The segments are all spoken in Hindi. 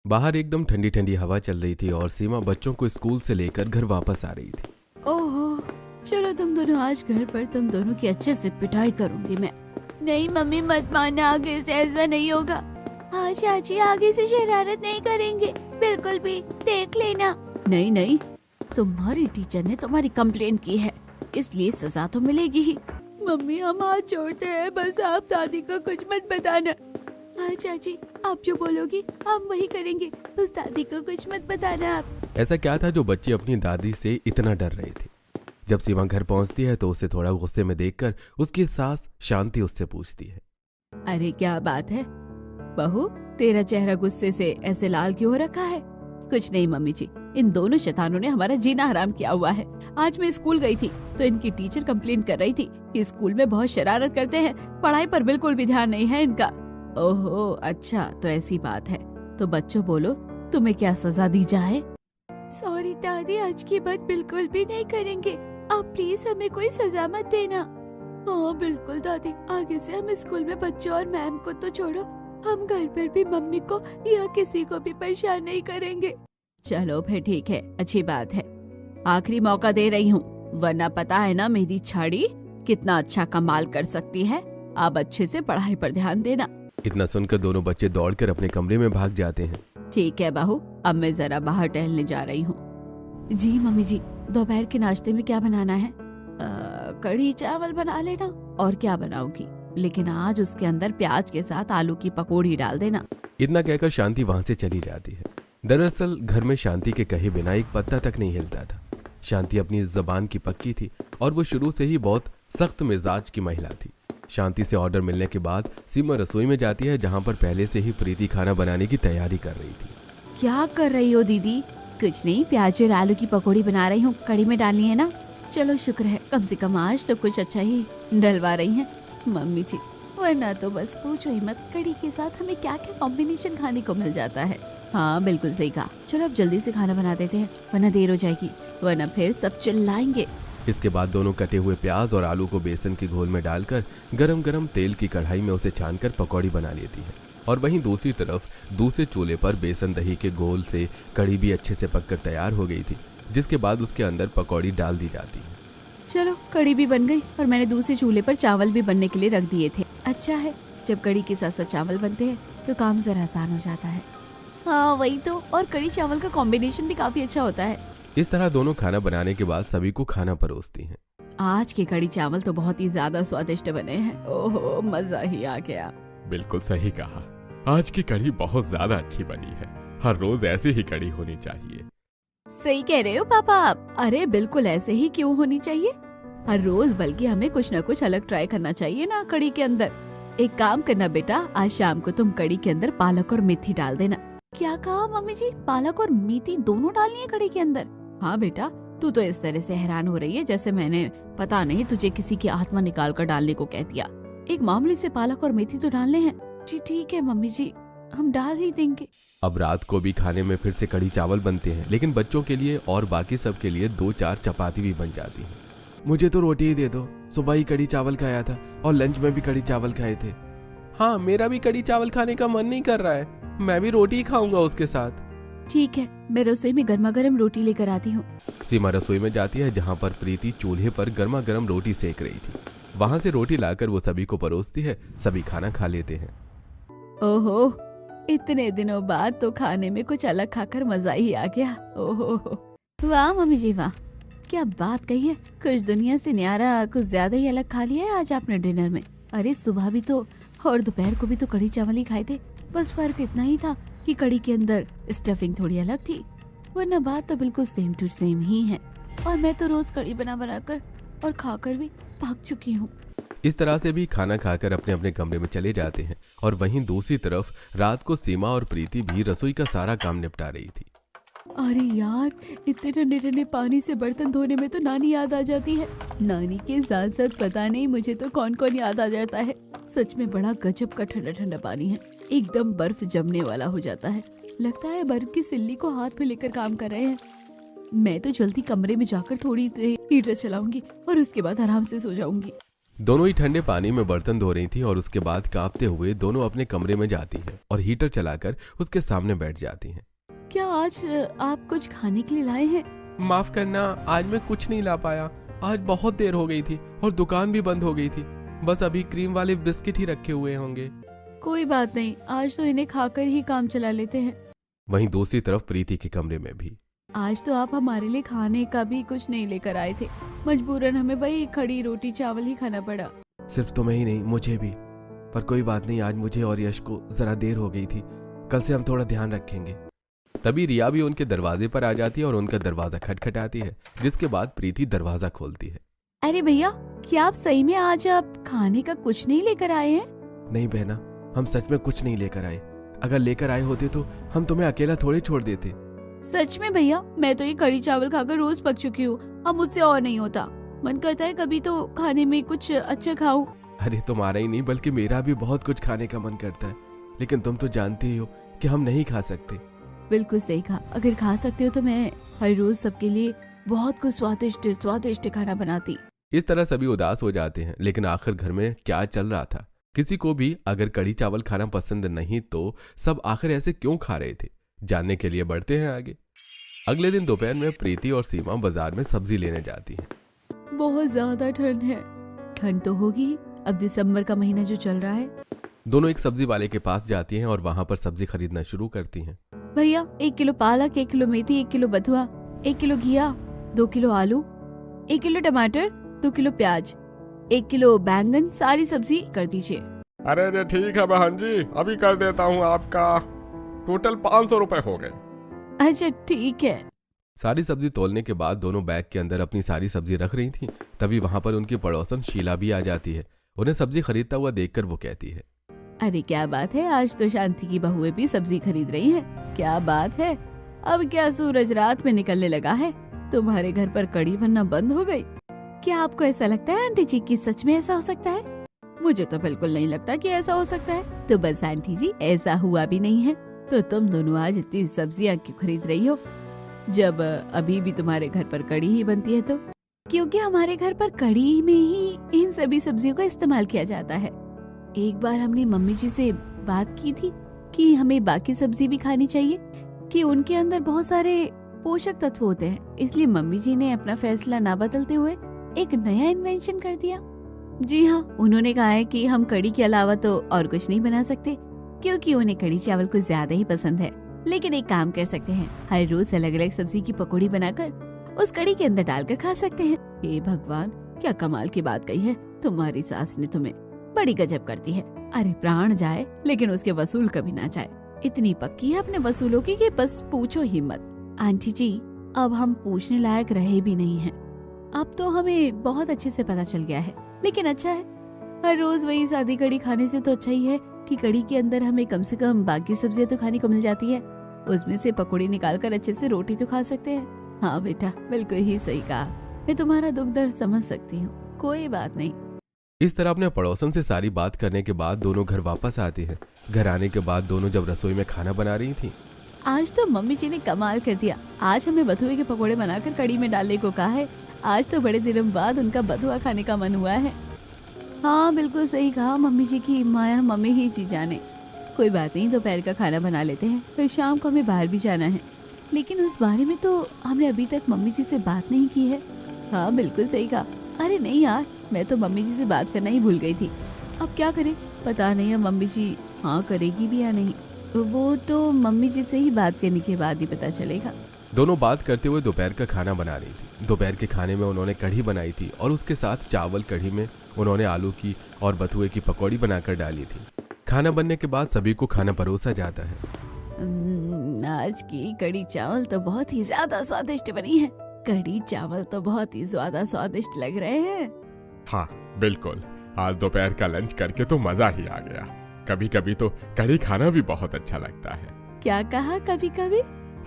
बाहर एकदम ठंडी ठंडी हवा चल रही थी और सीमा बच्चों को स्कूल से लेकर घर वापस आ रही थी। ओहो, चलो तुम दोनों आज घर पर तुम दोनों की अच्छे से पिटाई करूंगी मैं। नहीं मम्मी मत मानना, आगे से ऐसा नहीं होगा। हाँ चाची, आगे से शरारत नहीं करेंगे बिल्कुल भी, देख लेना। नहीं नहीं, तुम्हारी टीचर ने तुम्हारी कंप्लेन की है, इसलिए सजा तो मिलेगी ही। मम्मी हम हाथ जोड़ते हैं, बस आप दादी को कुछ मत बताना। हाँ चाची, आप जो बोलोगी हम वही करेंगे, बस दादी को कुछ मत बताना आप। ऐसा क्या था जो बच्चे अपनी दादी से इतना डर रहे थे? जब सीमा घर पहुंचती है तो उसे थोड़ा गुस्से में देखकर उसकी सास शांति उससे पूछती है, अरे क्या बात है बहू, तेरा चेहरा गुस्से से ऐसे लाल क्यों हो रखा है? कुछ नहीं मम्मी जी, इन दोनों शैतानों ने हमारा जीना हराम किया हुआ है। आज मैं स्कूल गई थी तो इनकी टीचर कंप्लेन कर रही थी कि स्कूल में बहुत शरारत करते हैं, पढ़ाई पर बिल्कुल भी ध्यान नहीं है इनका। ओहो अच्छा, तो ऐसी बात है, तो बच्चों बोलो तुम्हें क्या सजा दी जाए? सॉरी दादी, आज की बात बिल्कुल भी नहीं करेंगे, आप प्लीज हमें कोई सजा मत देना। हाँ बिल्कुल दादी, आगे से हम स्कूल में बच्चों और मैम को तो छोड़ो, हम घर पर भी मम्मी को या किसी को भी परेशान नहीं करेंगे। चलो फिर ठीक है, अच्छी बात है, आखिरी मौका दे रही हूँ, वरना पता है ना मेरी छड़ी कितना अच्छा कमाल कर सकती है। आप अच्छे से पढ़ाई पर ध्यान देना। इतना सुनकर दोनों बच्चे दौड़कर अपने कमरे में भाग जाते हैं। ठीक है बहू, अब मैं जरा बाहर टहलने जा रही हूँ। जी मम्मी जी, दोपहर के नाश्ते में क्या बनाना है? कढ़ी चावल बना लेना। और क्या बनाओगी? लेकिन आज उसके अंदर प्याज के साथ आलू की पकौड़ी डाल देना। इतना कहकर शांति वहां से चली जाती है। दरअसल घर में शांति के कहे बिना एक पत्ता तक नहीं हिलता था। शांति अपनी जबान की पक्की थी और वो शुरू से ही बहुत सख्त मिजाज की महिला थी। शांति से ऑर्डर मिलने के बाद सीमा रसोई में जाती है, जहां पर पहले से ही प्रीति खाना बनाने की तैयारी कर रही थी। क्या कर रही हो दीदी? कुछ नहीं, प्याज और आलू की पकौड़ी बना रही हूँ, कढ़ी में डालनी है ना। चलो शुक्र है, कम से कम आज तो कुछ अच्छा ही डलवा रही हैं मम्मी जी, वरना तो बस पूछो ही मत, कढ़ी के साथ हमें क्या क्या कॉम्बिनेशन खाने को मिल जाता है। हाँ बिल्कुल सही कहा, चलो अब जल्दी से खाना बना देते हैं, वरना देर हो जाएगी, वरना फिर सब चिल्लाएंगे। इसके बाद दोनों कटे हुए प्याज और आलू को बेसन के घोल में डालकर गरम गरम तेल की कढ़ाई में उसे छानकर पकौड़ी बना लेती है। और वहीं दूसरी तरफ दूसरे चूल्हे पर बेसन दही के घोल से कढ़ी भी अच्छे से पककर तैयार हो गई थी, जिसके बाद उसके अंदर पकौड़ी डाल दी जाती है। चलो कढ़ी भी बन गई और मैंने दूसरे चूल्हे पर चावल भी बनने के लिए रख दिए थे। अच्छा है, जब कढ़ी के साथ साथ चावल बनते हैं तो काम जरा आसान हो जाता है। हाँ वही तो, और कढ़ी चावल का कॉम्बिनेशन भी काफी अच्छा होता है। इस तरह दोनों खाना बनाने के बाद सभी को खाना परोसती हैं। आज के कढ़ी चावल तो बहुत ही ज्यादा स्वादिष्ट बने हैं। ओहो, मजा ही आ गया। बिल्कुल सही कहा, आज की कढ़ी बहुत ज्यादा अच्छी बनी है, हर रोज ऐसी ही कढ़ी होनी चाहिए। सही कह रहे हो पापा आप। अरे बिल्कुल ऐसे ही क्यों होनी चाहिए, हर रोज, बल्कि हमें कुछ न कुछ अलग ट्राई करना चाहिए ना कढ़ी के अंदर। एक काम करना बेटा, आज शाम को तुम कढ़ी के अंदर पालक और मेथी डाल देना। क्या कहा मम्मी जी? पालक और मेथी दोनों डालनी है कढ़ी के अंदर? हाँ बेटा, तू तो इस तरह से हैरान हो रही है जैसे मैंने पता नहीं तुझे किसी की आत्मा निकाल कर डालने को कह दिया। एक मामूली से पालक और मेथी तो डालने हैं। जी ठीक है मम्मी जी, हम डाल ही देंगे। अब रात को भी खाने में फिर से कढ़ी चावल बनते हैं, लेकिन बच्चों के लिए और बाकी सब के लिए 2-4 चपाती भी बन जाती हैं। मुझे तो रोटी ही दे दो, सुबह ही कढ़ी चावल खाया था और लंच में भी कढ़ी चावल खाए थे। हाँ मेरा भी कढ़ी चावल खाने का मन नहीं कर रहा है, मैं भी रोटी ही खाऊंगा उसके साथ। ठीक है, मैं रसोई में गर्मा गर्म रोटी लेकर आती हूँ। सीमा रसोई में जाती है, जहाँ पर प्रीति चूल्हे पर गर्मा गर्म रोटी सेक रही थी। वहां से रोटी लाकर वो सभी को परोसती है, सभी खाना खा लेते हैं। ओहो, इतने दिनों बाद तो खाने में कुछ अलग खाकर मजा ही आ गया। ओहो वाह मम्मी जी वाह, क्या बात कही है, कुछ दुनिया से न्यारा, कुछ ज्यादा ही अलग खा लिया है आज आपने डिनर में। अरे सुबह भी तो और दोपहर को भी तो कढ़ी चावल ही खाए थे, बस फर्क इतना ही था कि कढ़ी के अंदर स्टफिंग थोड़ी अलग थी, वरना बात तो बिल्कुल सेम टू सेम ही है। और मैं तो रोज कढ़ी बनाकर और खाकर भी पक चुकी हूँ। इस तरह से भी खाना खाकर अपने अपने कमरे में चले जाते हैं। और वहीं दूसरी तरफ रात को सीमा और प्रीति भी रसोई का सारा काम निपटा रही थी। अरे यार, इतने ठंडे ठंडे पानी से बर्तन धोने में तो नानी याद आ जाती है। नानी के साथ साथ पता नहीं मुझे तो कौन कौन याद आ जाता है। सच में बड़ा गजब का ठंडा ठंडा पानी है, एकदम बर्फ जमने वाला हो जाता है। लगता है बर्फ की सिल्ली को हाथ में लेकर काम कर रहे हैं। मैं तो जल्दी कमरे में जाकर थोड़ी देर हीटर चलाऊंगी और उसके बाद आराम से सो जाऊंगी। दोनों ही ठंडे पानी में बर्तन धो रही थी और उसके बाद कांपते हुए दोनों अपने कमरे में जाती हैं और हीटर चलाकर उसके सामने बैठ जाती हैं। क्या आज आप कुछ खाने के लिए लाए हैं? माफ करना, आज मैं कुछ नहीं ला पाया। आज बहुत देर हो गई थी और दुकान भी बंद हो गई थी। बस अभी क्रीम वाले बिस्किट ही रखे हुए होंगे। कोई बात नहीं, आज तो इन्हें खाकर ही काम चला लेते हैं। वहीं दूसरी तरफ प्रीति के कमरे में भी। आज तो आप हमारे लिए खाने का भी कुछ नहीं लेकर आए थे। मजबूरन हमें वही खड़ी रोटी चावल ही खाना पड़ा। सिर्फ तुम्हें ही नहीं, मुझे भी। पर कोई बात नहीं, आज मुझे और यश को जरा देर हो गई थी। कल से हम थोड़ा ध्यान रखेंगे। तभी रिया भी उनके दरवाजे पर आ जाती है और उनका दरवाजा खटखटाती है, जिसके बाद प्रीति दरवाजा खोलती है। अरे भैया, क्या आप सही में आज आप खाने का कुछ नहीं लेकर आए हैं? नहीं बहना, हम सच में कुछ नहीं लेकर आए। अगर लेकर आए होते तो हम तुम्हें अकेला थोड़े छोड़ देते। सच में भैया, मैं तो ये कढ़ी चावल खाकर रोज पक चुकी हूँ। अब मुझसे और नहीं होता। मन करता है कभी तो खाने में कुछ अच्छा खाऊं। अरे तुम्हारा ही नहीं बल्कि मेरा भी बहुत कुछ खाने का मन करता है, लेकिन तुम तो जानते ही हो कि हम नहीं खा सकते। बिल्कुल सही कहा। अगर खा सकते हो तो मैं हर रोज सबके लिए बहुत कुछ स्वादिष्ट स्वादिष्ट खाना बनाती। इस तरह सभी उदास हो जाते हैं, लेकिन आखिर घर में क्या चल रहा था? किसी को भी अगर कढ़ी चावल खाना पसंद नहीं तो सब आखिर ऐसे क्यों खा रहे थे? जानने के लिए बढ़ते हैं आगे। अगले दिन दोपहर में प्रीति और सीमा बाजार में सब्जी लेने जाती हैं। बहुत ज्यादा ठंड है। ठंड तो होगी, अब दिसंबर का महीना जो चल रहा है। दोनों एक सब्जी वाले के पास जाती हैं और वहां पर सब्जी खरीदना शुरू करती हैं। भैया, 1 किलो पालक, 1 किलो मेथी, 1 किलो बथुआ, 1 किलो घिया, 2 किलो आलू, 1 किलो टमाटर, 2 किलो प्याज, 1 किलो बैंगन, सारी सब्जी कर दीजिए। अरे ठीक है बहन जी, अभी कर देता हूँ। आपका टोटल 500 रुपए हो गए। अच्छा ठीक है। सारी सब्जी तोलने के बाद दोनों बैग के अंदर अपनी सारी सब्जी रख रही थी। तभी वहां पर उनकी पड़ोसन शीला भी आ जाती है। उन्हें सब्जी खरीदता हुआ देखकर वो कहती है, अरे क्या बात है, आज तो शांति की बहुएं भी सब्जी खरीद रही हैं। क्या बात है, अब क्या सूरज रात में निकलने लगा है? तुम्हारे घर पर कड़ी बनना बंद हो गई? क्या आपको ऐसा लगता है आंटी जी कि सच में ऐसा हो सकता है? मुझे तो बिल्कुल नहीं लगता कि ऐसा हो सकता है। तो बस आंटी जी, ऐसा हुआ भी नहीं है तो तुम दोनों आज इतनी सब्जियां क्यों खरीद रही हो, जब अभी भी तुम्हारे घर पर कड़ी ही बनती है? तो क्योंकि हमारे घर पर कड़ी में ही इन सभी सब्जियों का इस्तेमाल किया जाता है। एक बार हमने मम्मी जी से बात की थी कि हमें बाकी सब्जी भी खानी चाहिए, कि उनके अंदर बहुत सारे पोषक तत्व होते हैं। इसलिए मम्मी जी ने अपना फैसला ना बदलते हुए एक नया इन्वेंशन कर दिया। जी हाँ, उन्होंने कहा है कि हम कड़ी के अलावा तो और कुछ नहीं बना सकते, क्योंकि उन्हें कड़ी चावल कुछ ज्यादा ही पसंद है। लेकिन एक काम कर सकते हैं, हर रोज अलग अलग सब्जी की पकौड़ी बनाकर उस कड़ी के अंदर डालकर खा सकते हैं। हे भगवान, क्या कमाल की बात कही है तुम्हारी सास ने, तुम्हें बड़ी गजब करती है। अरे प्राण जाए लेकिन उसके वसूल कभी ना जाए। इतनी पक्की है अपने वसूलों की कि बस पूछो ही मत। आंटी जी, अब हम पूछने लायक रहे भी नहीं हैं। अब तो हमें बहुत अच्छे से पता चल गया है। लेकिन अच्छा है, हर रोज वही सादी कड़ी खाने से तो अच्छा ही है कि कड़ी के अंदर हमें कम से कम बाकी सब्जियां तो खाने को मिल जाती है। उसमें से पकौड़ी निकालकर अच्छे से रोटी तो खा सकते हैं। हाँ बेटा, बिल्कुल ही सही कहा। मैं तुम्हारा दुख दर्द समझ सकती हूँ, कोई बात नहीं। इस तरह अपने पड़ोसन से सारी बात करने के बाद दोनों घर वापस आते हैं। घर आने के बाद दोनों जब रसोई में खाना बना रही थी, आज तो मम्मी जी ने कमाल कर दिया। आज हमें बथुए के पकोड़े बनाकर कड़ी में डालने को कहा है। आज तो बड़े दिनों बाद उनका बथुआ खाने का मन हुआ है। हाँ बिल्कुल सही कहा, मम्मी जी की माया मम्मी ही जी जाने। कोई बात नहीं, दोपहर का खाना बना लेते हैं, फिर शाम को हमें बाहर भी जाना है। लेकिन उस बारे में तो हमने अभी तक मम्मी जी से बात नहीं की है। हाँ बिल्कुल सही कहा। अरे नहीं यार, मैं तो मम्मी जी से बात करना ही भूल गई थी। अब क्या करें, पता नहीं अब मम्मी जी हाँ करेगी भी या नहीं। वो तो मम्मी जी से ही बात करने के बाद ही पता चलेगा। दोनों बात करते हुए दोपहर का खाना बना रही थी। दोपहर के खाने में उन्होंने कढ़ी बनाई थी और उसके साथ चावल। कढ़ी में उन्होंने आलू की और बथुए की पकौड़ी बनाकर डाली थी। खाना बनने के बाद सभी को खाना परोसा जाता है। आज की कढ़ी चावल तो बहुत ही ज्यादा स्वादिष्ट बनी है। कढ़ी चावल तो बहुत ही ज्यादा स्वादिष्ट लग रहे हैं। हाँ बिल्कुल, आज दोपहर का लंच करके तो मजा ही आ गया। कभी कभी तो कढ़ी खाना भी बहुत अच्छा लगता है। क्या कहा कभी कभी?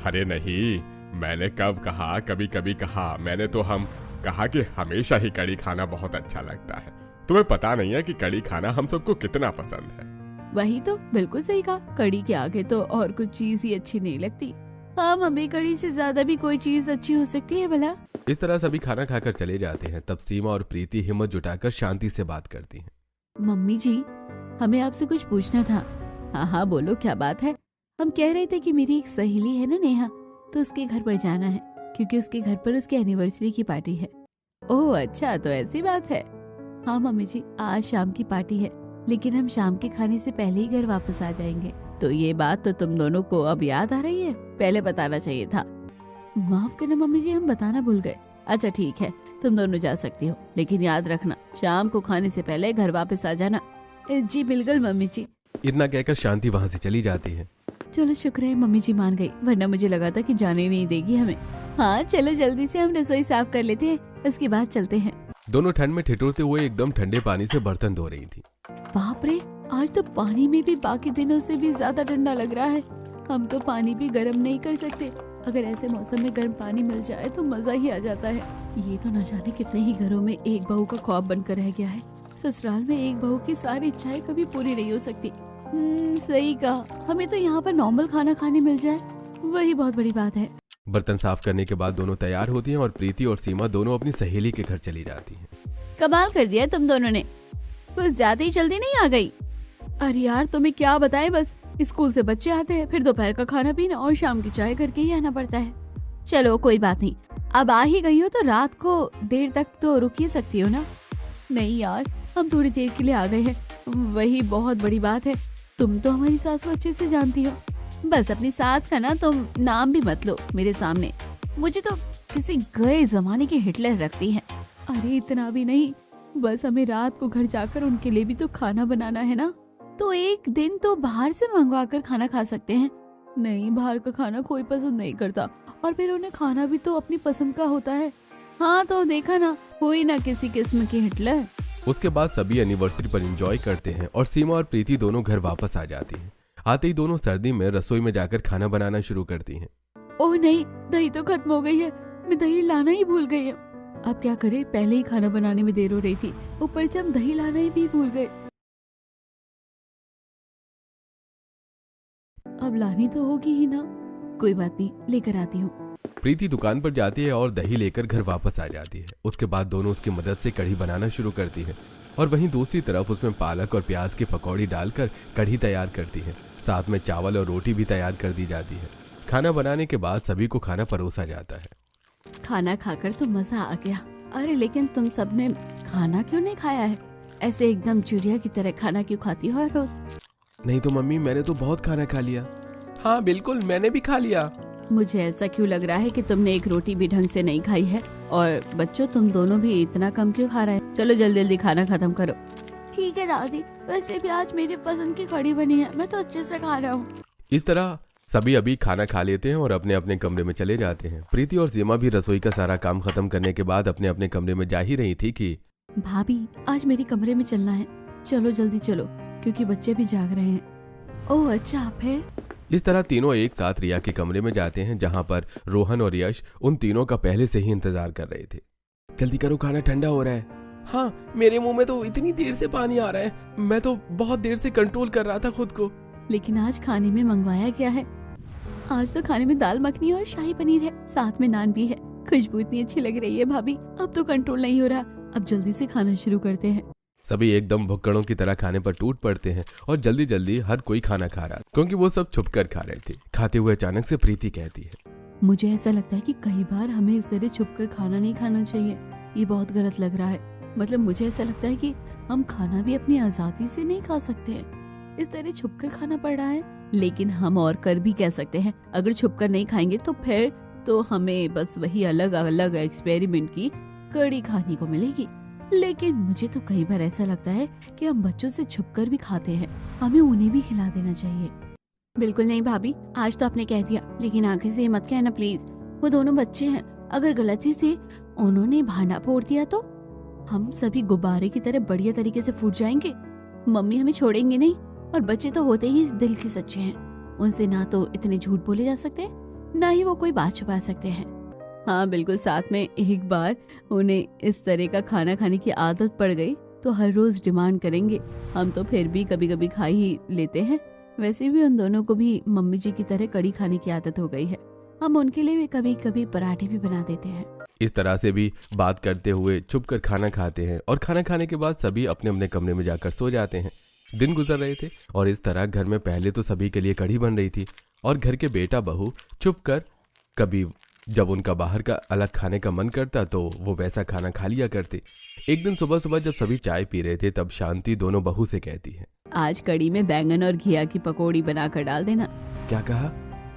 अरे नहीं, मैंने कब कहा कभी कभी कहा, मैंने तो हम कहा कि हमेशा ही कढ़ी खाना बहुत अच्छा लगता है। तुम्हें पता नहीं है कि कढ़ी खाना हम सबको कितना पसंद है। वही तो, बिल्कुल सही कहा। कढ़ी के आगे तो और कुछ चीज ही अच्छी नहीं लगती। हाँ मम्मी, कढ़ी से ज्यादा भी कोई चीज अच्छी हो सकती है भला? इस तरह सभी खाना खाकर चले जाते हैं। तब सीमा और प्रीति हिम्मत जुटाकर शांति से बात करती हैं। मम्मी जी, हमें आपसे कुछ पूछना था। हाँ हाँ बोलो, क्या बात है? हम कह रहे थे कि मेरी एक सहेली है ना नेहा, तो उसके घर पर जाना है क्योंकि उसके घर पर उसकी एनिवर्सरी की पार्टी है। ओह अच्छा, तो ऐसी बात है। हाँ मम्मी जी, आज शाम की पार्टी है, लेकिन हम शाम के खाने से पहले ही घर वापस आ जाएंगे। तो ये बात तो तुम दोनों को अब याद आ रही है, पहले बताना चाहिए था। माफ करना मम्मी जी, हम बताना भूल गए। अच्छा ठीक है, तुम दोनों जा सकती हो, लेकिन याद रखना शाम को खाने से पहले घर वापस आ जाना। जी बिल्कुल मम्मी जी। इतना कहकर शांति वहाँ से चली जाती है। चलो शुक्र है मम्मी जी मान गई, वरना मुझे लगा था कि जाने नहीं देगी हमें। हाँ चलो जल्दी से हम रसोई साफ कर लेते हैं, उसके बाद चलते हैं। दोनों ठंड में ठिठुरते हुए एकदम ठंडे पानी से बर्तन धो रही थी। बाप रे, आज तो पानी में भी बाकी दिनों से भी ज्यादा ठंडा लग रहा है। हम तो पानी भी गर्म नहीं कर सकते। अगर ऐसे मौसम में गर्म पानी मिल जाए तो मजा ही आ जाता है। ये तो न जाने कितने ही घरों में एक बहू का ख्वाब बनकर रह गया है। ससुराल में एक बहू की सारी इच्छाएं कभी पूरी नहीं हो सकती। सही कहा, हमें तो यहाँ पर नॉर्मल खाना खाने मिल जाए, वही बहुत बड़ी बात है। बर्तन साफ करने के बाद दोनों तैयार होती हैं और प्रीति और सीमा दोनों अपनी सहेली के घर चली जाती हैं। कमाल कर दिया तुम दोनों ने, कुछ ज्यादा ही जल्दी नहीं आ गई? अरे यार तुम्हें क्या बताएं, बस स्कूल से बच्चे आते हैं, फिर दोपहर का खाना पीना और शाम की चाय करके ही आना पड़ता है। चलो कोई बात नहीं, अब आ ही गई हो तो रात को देर तक तो रुक ही सकती हो ना। नहीं यार, हम थोड़ी देर के लिए आ गए हैं, वही बहुत बड़ी बात है। तुम तो हमारी सास को अच्छे से जानती हो। बस अपनी सास का ना तुम नाम भी मत लो मेरे सामने, मुझे तो किसी गए जमाने की हिटलर रखती है। अरे इतना भी नहीं, बस हमें रात को घर जाकर उनके लिए भी तो खाना बनाना है ना, तो एक दिन तो बाहर से मंगवा कर खाना खा सकते हैं। नहीं, बाहर का खाना कोई पसंद नहीं करता, और फिर उन्हें खाना भी तो अपनी पसंद का होता है। हाँ तो देखा ना, हुई ना किसी किस्म की हिटलर। उसके बाद सभी एनिवर्सरी पर एंजॉय करते हैं और सीमा और प्रीति दोनों घर वापस आ जाती हैं। आते ही दोनों सर्दी में रसोई में जाकर खाना बनाना शुरू करती हैं। ओह नहीं, दही तो खत्म हो गई है, मैं दही लाना ही भूल गई हूँ। अब क्या करें, पहले ही खाना बनाने में देर हो रही थी, ऊपर से हम दही लाना ही भी भूल गए। अब लानी तो होगी ही ना, कोई बात नहीं, लेकर आती हूँ। प्रीति दुकान पर जाती है और दही लेकर घर वापस आ जाती है। उसके बाद दोनों उसकी मदद से कढ़ी बनाना शुरू करती है और वहीं दूसरी तरफ उसमें पालक और प्याज की पकौड़ी डालकर कढ़ी तैयार करती है। साथ में चावल और रोटी भी तैयार कर दी जाती है। खाना बनाने के बाद सभी को खाना परोसा जाता है। खाना खाकर तो मजा आ गया। अरे लेकिन तुम सबने खाना क्यों नहीं खाया है? ऐसे एकदम चिड़िया की तरह खाना क्यों खाती हो हर रोज? नहीं तो मम्मी, मैंने तो बहुत खाना खा लिया। हाँ बिल्कुल, मैंने भी खा लिया। मुझे ऐसा क्यों लग रहा है कि तुमने एक रोटी भी ढंग से नहीं खाई है। और बच्चों, तुम दोनों भी इतना कम क्यों खा रहे हैं? चलो जल्दी जल्दी खाना खत्म करो। ठीक है दादी, वैसे भी आज मेरी पसंद की कढ़ी बनी है, मैं तो अच्छे से खा रहा हूँ। इस तरह सभी अभी खाना खा लेते हैं और अपने अपने कमरे में चले जाते हैं। प्रीति और सीमा भी रसोई का सारा काम खत्म करने के बाद अपने अपने कमरे में जा ही रही थी कि भाभी, आज मेरे कमरे में चलना है, चलो जल्दी चलो, क्योंकि बच्चे भी जाग रहे हैं। ओह अच्छा, फिर? इस तरह तीनों एक साथ रिया के कमरे में जाते हैं, जहां पर रोहन और यश उन तीनों का पहले से ही इंतजार कर रहे थे। जल्दी करो, खाना ठंडा हो रहा है। हाँ, मेरे मुंह में तो इतनी देर से पानी आ रहा है, मैं तो बहुत देर से कंट्रोल कर रहा था खुद को। लेकिन आज खाने में मंगवाया क्या है? आज तो खाने में दाल मखनी और शाही पनीर है, साथ में नान भी है। खुशबू इतनी अच्छी लग रही है भाभी, अब तो कंट्रोल नहीं हो रहा। अब जल्दी से खाना शुरू करते हैं। सभी एकदम भुक्कड़ों की तरह खाने पर टूट पड़ते हैं और जल्दी जल्दी हर कोई खाना खा रहा, क्योंकि वो सब छुपकर खा रहे थे। खाते हुए अचानक से प्रीति कहती है, मुझे ऐसा लगता है कि कई बार हमें इस तरह छुपकर खाना नहीं खाना चाहिए। ये बहुत गलत लग रहा है। मतलब मुझे ऐसा लगता है कि हम खाना भी अपनी आजादी से नहीं खा सकते हैं, इस तरह छुपकर खाना पड़ रहा है। लेकिन हम और कर भी कह सकते हैं, अगर छुपकर नहीं खाएंगे तो फिर तो हमें बस वही अलग अलग एक्सपेरिमेंट की कड़ी खाने को मिलेगी। लेकिन मुझे तो कई बार ऐसा लगता है कि हम बच्चों से छुपकर भी खाते हैं, हमें उन्हें भी खिला देना चाहिए। बिल्कुल नहीं भाभी, आज तो आपने कह दिया, लेकिन आगे से मत कहना प्लीज। वो दोनों बच्चे हैं, अगर गलती से उन्होंने भांडा फोड़ दिया तो हम सभी गुब्बारे की तरह बढ़िया तरीके से फूट जाएंगे। मम्मी हमें छोड़ेंगे नहीं, और बच्चे तो होते ही इस दिल के सच्चे हैं, उनसे ना तो इतने झूठ बोले जा सकते ना ही वो कोई बात छुपा सकते हैं। हाँ बिल्कुल, साथ में एक बार उन्हें इस तरह का खाना खाने की आदत पड़ गई तो हर रोज डिमांड करेंगे। हम तो फिर भी कभी कभी खा ही लेते हैं। वैसे भी उन दोनों को भी मम्मी जी की तरह कड़ी खाने की आदत हो गई है, हम उनके लिए भी कभी कभी पराठे भी बना देते हैं। इस तरह से भी बात करते हुए छुप कर खाना खाते हैं और खाना खाने के बाद सभी अपने अपने कमरे में जाकर सो जाते हैं। दिन गुजर रहे थे और इस तरह घर में पहले तो सभी के लिए कढ़ी बन रही थी और घर के बेटा बहू छुप कर कभी जब उनका बाहर का अलग खाने का मन करता तो वो वैसा खाना खा लिया करते। एक दिन सुबह सुबह जब सभी चाय पी रहे थे तब शांति दोनों बहू से कहती है, आज कड़ी में बैंगन और घिया की पकौड़ी बनाकर डाल देना। क्या कहा?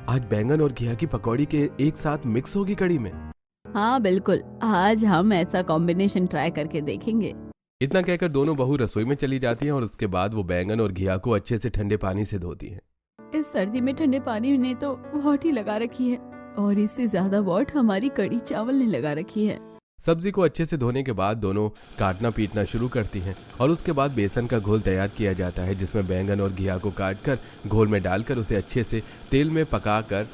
आज बैंगन और घिया की पकौड़ी के एक साथ मिक्स होगी कड़ी में? हाँ बिल्कुल, आज हम ऐसा कॉम्बिनेशन ट्राई करके देखेंगे। इतना कहकर दोनों बहू रसोई में चली जाती हैं और उसके बाद वो बैंगन और घिया को अच्छे से ठंडे पानी से धोती हैं। इस सर्दी में ठंडे पानी ने तो वॉट ही लगा रखी है और इससे ज्यादा वॉट हमारी कड़ी चावल ने लगा रखी है। सब्जी को अच्छे से धोने के बाद दोनों काटना पीटना शुरू करती हैं और उसके बाद बेसन का घोल तैयार किया जाता है जिसमें बैंगन और घिया को काटकर घोल में डालकर उसे अच्छे से तेल में पकाकर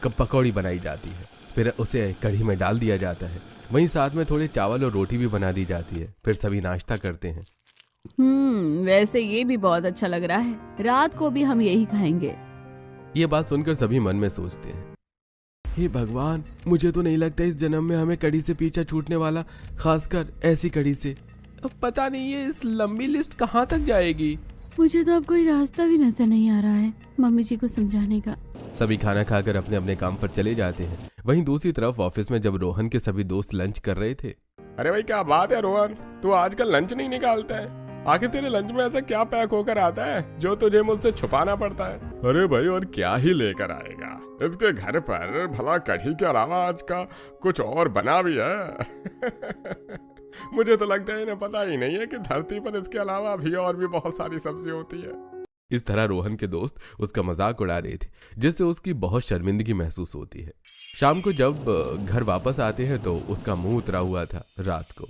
पकौड़ी बनाई जाती है। फिर उसे कढ़ी में डाल दिया जाता है। वहीं साथ में थोड़े चावल और रोटी भी बना दी जाती है। फिर सभी नाश्ता करते हैं। वैसे ये भी बहुत अच्छा लग रहा है, रात को भी हम यही खाएंगे। ये बात सुनकर सभी मन में सोचते हैं, हे भगवान, मुझे तो नहीं लगता इस जन्म में हमें कड़ी से पीछा छूटने वाला, खासकर ऐसी कड़ी से। अब पता नहीं ये इस लंबी लिस्ट कहाँ तक जाएगी। मुझे तो अब कोई रास्ता भी नजर नहीं आ रहा है मम्मी जी को समझाने का। सभी खाना खाकर अपने अपने काम पर चले जाते हैं। वहीं दूसरी तरफ ऑफिस में जब रोहन के सभी दोस्त लंच कर रहे थे। अरे भाई क्या बात है रोहन, तू आजकल लंच नहीं निकालता है? आखिर तेरे लंच में ऐसा क्या पैक होकर आता है जो तुझे मुझसे छुपाना पड़ता है? अरे भाई और क्या ही लेकर आएगा? इसके घर पर भला कढ़ी के अलावा आज का कुछ और बना भी है। मुझे तो लगता है इन्हें पता ही नहीं है कि धरती पर इसके अलावा भी और भी बहुत सारी सब्जी होती है। इस तरह रोहन के दोस्त उसका मजाक उड़ा रहे थे जिससे उसकी बहुत शर्मिंदगी महसूस होती है। शाम को जब घर वापस आते हैं तो उसका मुंह उतरा हुआ था रात को।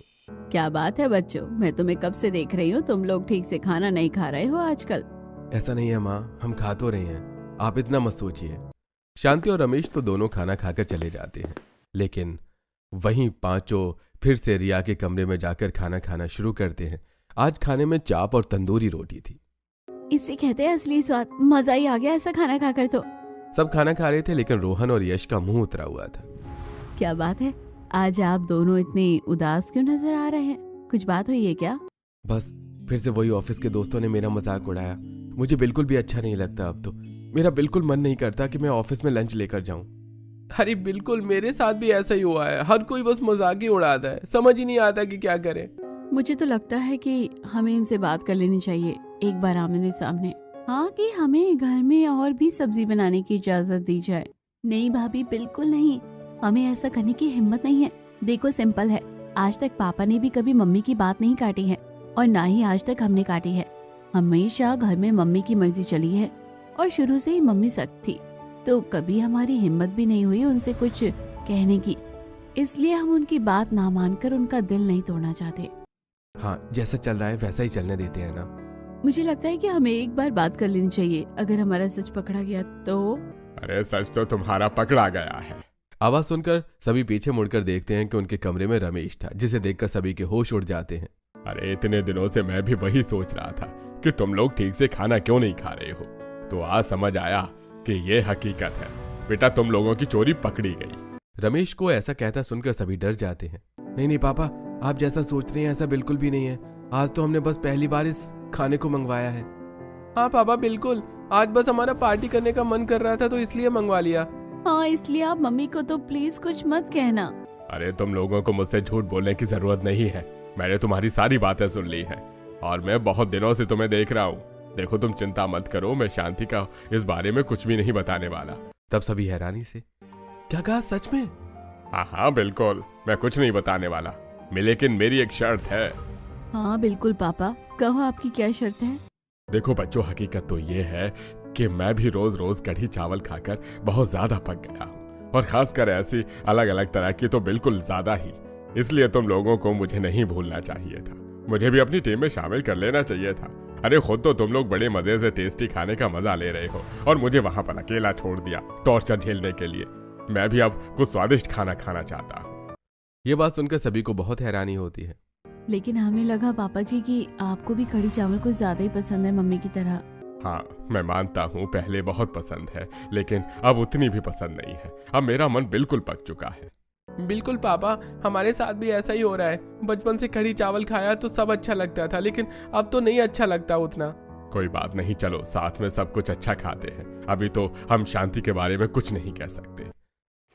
क्या बात है बच्चों, मैं तुम्हें कब से देख रही हूँ, तुम लोग ठीक से खाना नहीं खा रहे हो आजकल। ऐसा नहीं है माँ, हम खा तो रहे हैं, आप इतना मत सोचिए। शांति और रमेश तो दोनों खाना खाकर चले जाते हैं, लेकिन वहीं पांचों फिर से रिया के कमरे में जाकर खाना खाना शुरू करते हैं। आज खाने में चाप और तंदूरी रोटी थी। इसे कहते हैं असली स्वाद, मजा ही आ गया ऐसा खाना खाकर तो। सब खाना खा रहे थे लेकिन रोहन और यश का मुंह उतरा हुआ था। क्या बात है, आज आप दोनों इतने उदास क्यों नजर आ रहे हैं? कुछ बात हुई है क्या? बस फिर से वही ऑफिस के दोस्तों ने मेरा मजाक उड़ाया। मुझे बिल्कुल भी अच्छा नहीं लगता। अब तो मेरा बिल्कुल मन नहीं करता कि मैं ऑफिस में लंच लेकर जाऊं। अरे बिल्कुल, मेरे साथ भी ऐसा ही हुआ है। हर कोई बस मजाक ही उड़ाता है, समझ ही नहीं आता कि क्या करें। मुझे तो लगता है कि हमें इनसे बात कर लेनी चाहिए एक बार आमने सामने। हाँ, कि हमें घर में और भी सब्जी बनाने की इजाजत दी जाए। नहीं भाभी, बिल्कुल नहीं, हमें ऐसा करने की हिम्मत नहीं है। देखो सिंपल है, आज तक पापा ने भी कभी मम्मी की बात नहीं काटी है और ना ही आज तक हमने काटी है। हमेशा घर में मम्मी की मर्जी चली है और शुरू से ही मम्मी सख्त थी, तो कभी हमारी हिम्मत भी नहीं हुई उनसे कुछ कहने की। इसलिए हम उनकी बात ना मानकर उनका दिल नहीं तोड़ना चाहते। हाँ, जैसा चल रहा है वैसा ही चलने देते हैं ना। मुझे लगता है कि हमें एक बार बात कर लेनी चाहिए, अगर हमारा सच पकड़ा गया तो। अरे सच तो तुम्हारा पकड़ा गया है। आवाज सुनकर सभी पीछे मुड़कर देखते हैं कि उनके कमरे में रमेश था, जिसे देखकर सभी के होश उड़ जाते हैं। अरे इतने दिनों से मैं भी वही सोच रहा था कि तुम लोग ठीक से खाना क्यों नहीं खा रहे हो, तो आज समझ आया कि ये हकीकत है। बेटा तुम लोगों की चोरी पकड़ी गई। रमेश को ऐसा कहता सुनकर सभी डर जाते हैं। नहीं नहीं पापा, आप जैसा सोच रहे हैं ऐसा बिल्कुल भी नहीं है। आज तो हमने बस पहली बार इस खाने को मंगवाया है। हाँ पापा बिल्कुल, आज बस हमारा पार्टी करने का मन कर रहा था तो इसलिए मंगवा लिया। हाँ, इसलिए आप मम्मी को तो प्लीज कुछ मत कहना। अरे तुम लोगों को मुझसे झूठ बोलने की जरूरत नहीं है। मैंने तुम्हारी सारी बातें सुन ली है और मैं बहुत दिनों से तुम्हें देख रहा हूँ। देखो तुम चिंता मत करो, मैं शांति का इस बारे में कुछ भी नहीं बताने वाला। तब सभी हैरानी से, क्या कहा, सच में? हाँ बिल्कुल, मैं कुछ नहीं बताने वाला, लेकिन मेरी एक शर्त है। हाँ बिल्कुल पापा, कहो आपकी क्या शर्त है? देखो बच्चों, हकीकत तो ये है कि मैं भी रोज रोज कढ़ी चावल खाकर बहुत ज्यादा पक गया हूँ, और खासकर ऐसी अलग अलग तरह की तो बिल्कुल ज्यादा ही। इसलिए तुम लोगों को मुझे नहीं भूलना चाहिए था, मुझे भी अपनी टीम में शामिल कर लेना चाहिए था। अरे खुद तो तुम लोग बड़े मजे से टेस्टी खाने का मजा ले रहे हो और मुझे वहां पर अकेला छोड़ दिया टॉर्चर झेलने के लिए। मैं भी अब कुछ स्वादिष्ट खाना खाना चाहता हूँ। ये बात सुनकर सभी को बहुत हैरानी होती है। लेकिन हमें लगा पापा जी कि आपको भी कढ़ी चावल कुछ ज्यादा ही पसंद है मम्मी की तरह। हाँ मैं मानता हूँ पहले बहुत पसंद है, लेकिन अब उतनी भी पसंद नहीं है। अब मेरा मन बिल्कुल पक चुका है। बिल्कुल पापा, हमारे साथ भी ऐसा ही हो रहा है। बचपन से कढ़ी चावल खाया तो सब अच्छा लगता था, लेकिन अब तो नहीं अच्छा लगता उतना। कोई बात नहीं, चलो साथ में सब कुछ अच्छा खाते हैं। अभी तो हम शांति के बारे में कुछ नहीं कह सकते।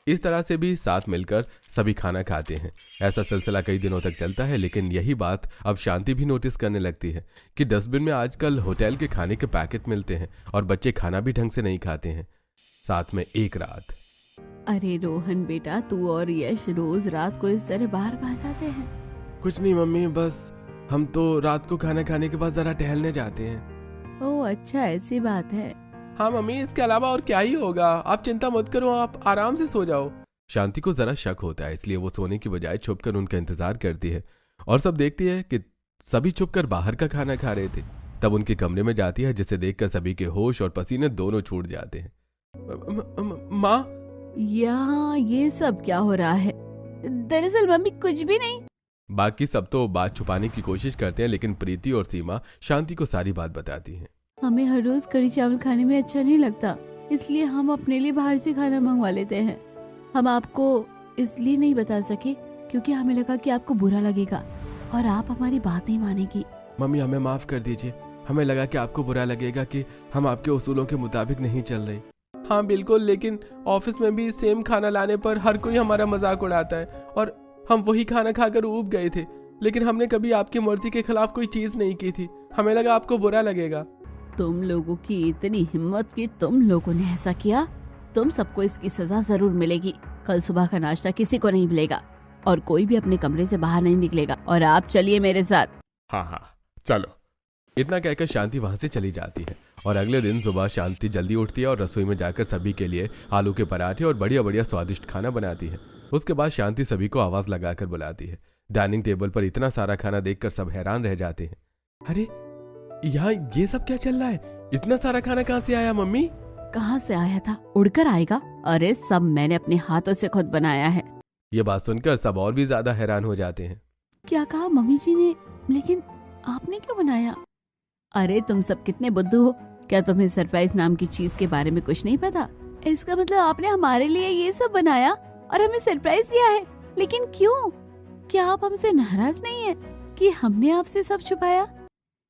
इस तरह से भी साथ मिलकर सभी खाना खाते हैं। ऐसा सिलसिला कई दिनों तक चलता है, लेकिन यही बात अब शांति भी नोटिस करने लगती है कि डस्टबिन में आजकल होटल के खाने के पैकेट मिलते हैं और बच्चे खाना भी ढंग से नहीं खाते हैं। साथ में एक रात, अरे रोहन बेटा, तू और यश रोज रात को इस तरह बाहर कहाँ जाते हैं? कुछ नहीं मम्मी, बस हम तो रात को खाना खाने के बाद जरा टहलने जाते हैं। ओह अच्छा, ऐसी बात है। हाँ मम्मी, इसके अलावा और क्या ही होगा। आप चिंता मत करो, आप आराम से सो जाओ। शांति को जरा शक होता है, इसलिए वो सोने की बजाय छुपकर उनका इंतजार करती है और सब देखती है कि सभी छुपकर बाहर का खाना खा रहे थे। तब उनके कमरे में जाती है, जिसे देखकर सभी के होश और पसीने दोनों छूट जाते हैं। माँ, यहाँ ये सब क्या हो रहा है? दरअसल मम्मी कुछ भी नहीं। बाकी सब तो बात छुपाने की कोशिश करते हैं, लेकिन प्रीति और सीमा शांति को सारी बात बताती हैं। हमें हर रोज कढ़ी चावल खाने में अच्छा नहीं लगता, इसलिए हम अपने लिए बाहर से खाना मंगवा लेते हैं। हम आपको इसलिए नहीं बता सके क्योंकि हमें लगा कि आपको बुरा लगेगा और आप हमारी बात नहीं मानेगी। मम्मी, हमें माफ कर दीजिए। हमें लगा कि आपको बुरा लगेगा कि हम आपके उसूलों के मुताबिक नहीं चल रहे। हाँ बिल्कुल, लेकिन ऑफिस में भी सेम खाना लाने पर हर कोई हमारा मजाक उड़ाता है और हम वही खाना खाकर ऊब गए थे। लेकिन हमने कभी आपकी मर्जी के खिलाफ कोई चीज नहीं की थी। हमें लगा आपको बुरा लगेगा। तुम लोगों की इतनी हिम्मत कि तुम लोगों ने ऐसा किया। तुम सबको इसकी सजा जरूर मिलेगी। कल सुबह का नाश्ता किसी को नहीं मिलेगा और कोई भी अपने कमरे से बाहर नहीं निकलेगा। और आप चलिए मेरे साथ। हाँ, चलो। इतना कहकर शांति वहां से चली जाती है और अगले दिन सुबह शांति जल्दी उठती है और रसोई में जाकर सभी के लिए आलू के पराठे और बढ़िया बढ़िया स्वादिष्ट खाना बनाती है। उसके बाद शांति सभी को आवाज लगाकर बुलाती है। डाइनिंग टेबल पर इतना सारा खाना देखकर सब हैरान रह जाते हैं। अरे यहाँ ये सब क्या चल रहा है? इतना सारा खाना कहाँ से आया मम्मी? कहाँ से आया था? उड़कर आएगा। अरे सब मैंने अपने हाथों से खुद बनाया है। ये बात सुनकर सब और भी ज्यादा हैरान हो जाते हैं। क्या कहा मम्मी जी ने? लेकिन आपने क्यों बनाया? अरे तुम सब कितने बुद्धू हो। क्या तुम्हें सरप्राइज नाम की चीज के बारे में कुछ नहीं पता? इसका मतलब आपने हमारे लिए ये सब बनाया और हमें सरप्राइज दिया है। लेकिन क्यों? क्या आप हमसे नाराज नहीं है कि हमने आपसे सब छुपाया?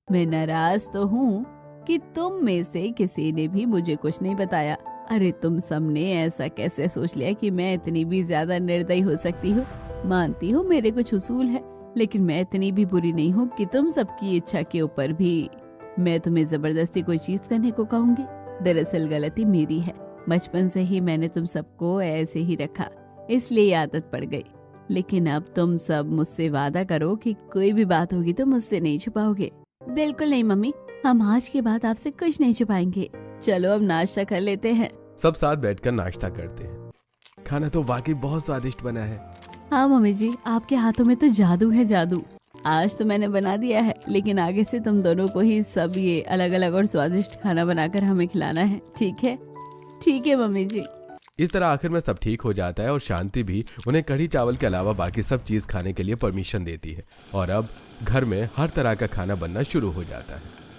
मैं नाराज तो हूँ कि तुम में से किसी ने भी मुझे कुछ नहीं बताया। अरे तुम सबने ऐसा कैसे सोच लिया कि मैं इतनी भी ज्यादा निर्दयी हो सकती हूँ? मानती हूँ मेरे कुछ उसूल है, लेकिन मैं इतनी भी बुरी नहीं हूँ कि तुम सबकी इच्छा के ऊपर भी मैं तुम्हें जबरदस्ती कोई चीज करने को कहूँगी। दरअसल गलती मेरी है। बचपन से ही मैंने तुम सबको ऐसे ही रखा, इसलिए आदत पड़ गई। लेकिन अब तुम सब मुझसे वादा करो कि कोई भी बात होगी तो मुझसे नहीं छुपाओगे। बिल्कुल नहीं मम्मी, हम आज के बाद आपसे कुछ नहीं छुपाएंगे। चलो अब नाश्ता कर लेते हैं। सब साथ बैठकर नाश्ता करते हैं। खाना तो वाकई बहुत स्वादिष्ट बना है। हाँ मम्मी जी, आपके हाथों में तो जादू है, जादू। आज तो मैंने बना दिया है, लेकिन आगे से तुम दोनों को ही सब ये अलग अलग और स्वादिष्ट खाना बनाकर हमें खिलाना है। ठीक है? ठीक है मम्मी जी। इस तरह आखिर में सब ठीक हो जाता है और शांति भी उन्हें कढ़ी चावल के अलावा बाकी सब चीज खाने के लिए परमिशन देती है और अब घर में हर तरह का खाना बनना शुरू हो जाता है।